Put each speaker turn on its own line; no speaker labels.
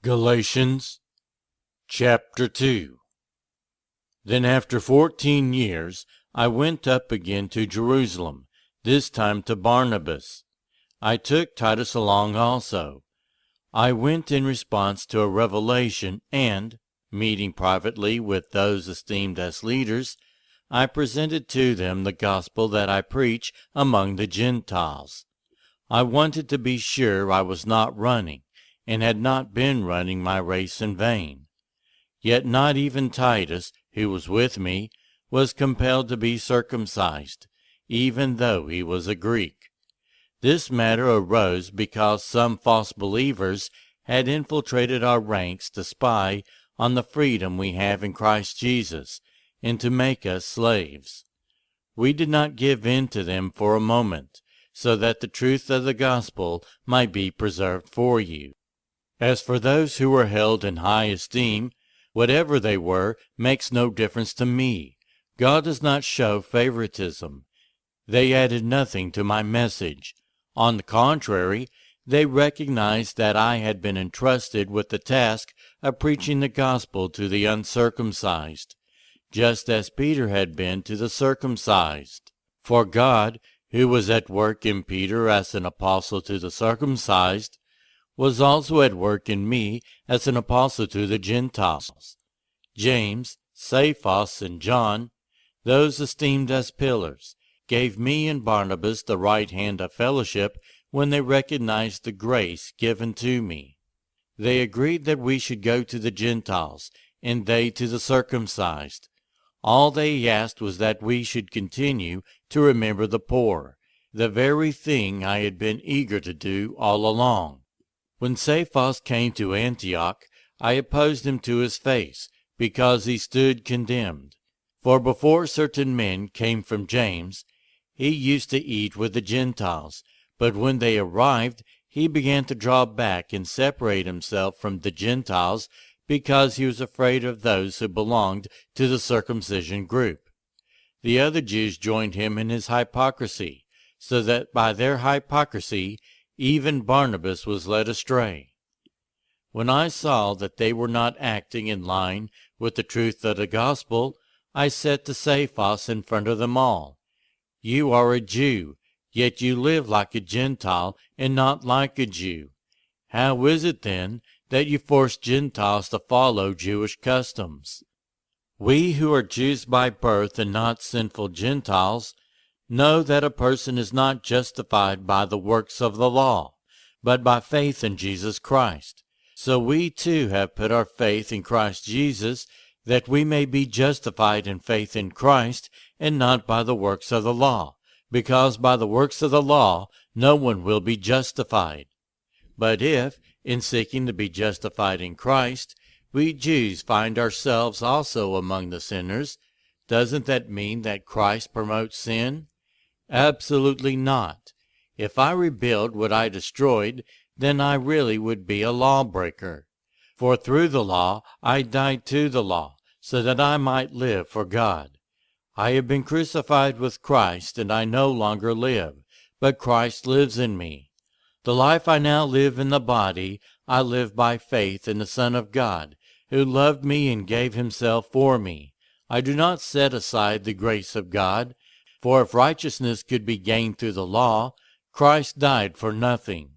Galatians chapter 2. Then after 14 years I went up again to Jerusalem, this time to Barnabas. I took Titus along also. I went in response to a revelation, and, meeting privately with those esteemed as leaders, I presented to them the gospel that I preach among the Gentiles. I wanted to be sure I was not running, and had not been running my race in vain. Yet not even Titus, who was with me, was compelled to be circumcised, even though he was a Greek. This matter arose because some false believers had infiltrated our ranks to spy on the freedom we have in Christ Jesus, and to make us slaves. We did not give in to them for a moment, so that the truth of the gospel might be preserved for you. As for those who were held in high esteem, whatever they were makes no difference to me. God does not show favoritism. They added nothing to my message. On the contrary, they recognized that I had been entrusted with the task of preaching the gospel to the uncircumcised, just as Peter had been to the circumcised. For God, who was at work in Peter as an apostle to the circumcised, was also at work in me as an apostle to the Gentiles. James, Cephas, and John, those esteemed as pillars, gave me and Barnabas the right hand of fellowship when they recognized the grace given to me. They agreed that we should go to the Gentiles, and they to the circumcised. All they asked was that we should continue to remember the poor, the very thing I had been eager to do all along. When Cephas came to Antioch, I opposed him to his face, because he stood condemned. For before certain men came from James, he used to eat with the Gentiles, but when they arrived, he began to draw back and separate himself from the Gentiles, because he was afraid of those who belonged to the circumcision group. The other Jews joined him in his hypocrisy, so that by their hypocrisy even Barnabas was led astray. When I saw that they were not acting in line with the truth of the gospel, I said to Cephas in front of them all, "You are a Jew, yet you live like a Gentile and not like a Jew. How is it then that you force Gentiles to follow Jewish customs? We who are Jews by birth and not sinful Gentiles know that a person is not justified by the works of the law, but by faith in Jesus Christ. So we too have put our faith in Christ Jesus, that we may be justified in faith in Christ, and not by the works of the law, because by the works of the law no one will be justified. But if, in seeking to be justified in Christ, we Jews find ourselves also among the sinners, doesn't that mean that Christ promotes sin? Absolutely not. If I rebuild what I destroyed, then I really would be a lawbreaker. For through the law I died to the law, so that I might live for God. I have been crucified with Christ, and I no longer live, but Christ lives in me. The life I now live in the body, I live by faith in the Son of God, who loved me and gave himself for me. I do not set aside the grace of God, for if righteousness could be gained through the law, Christ died for nothing.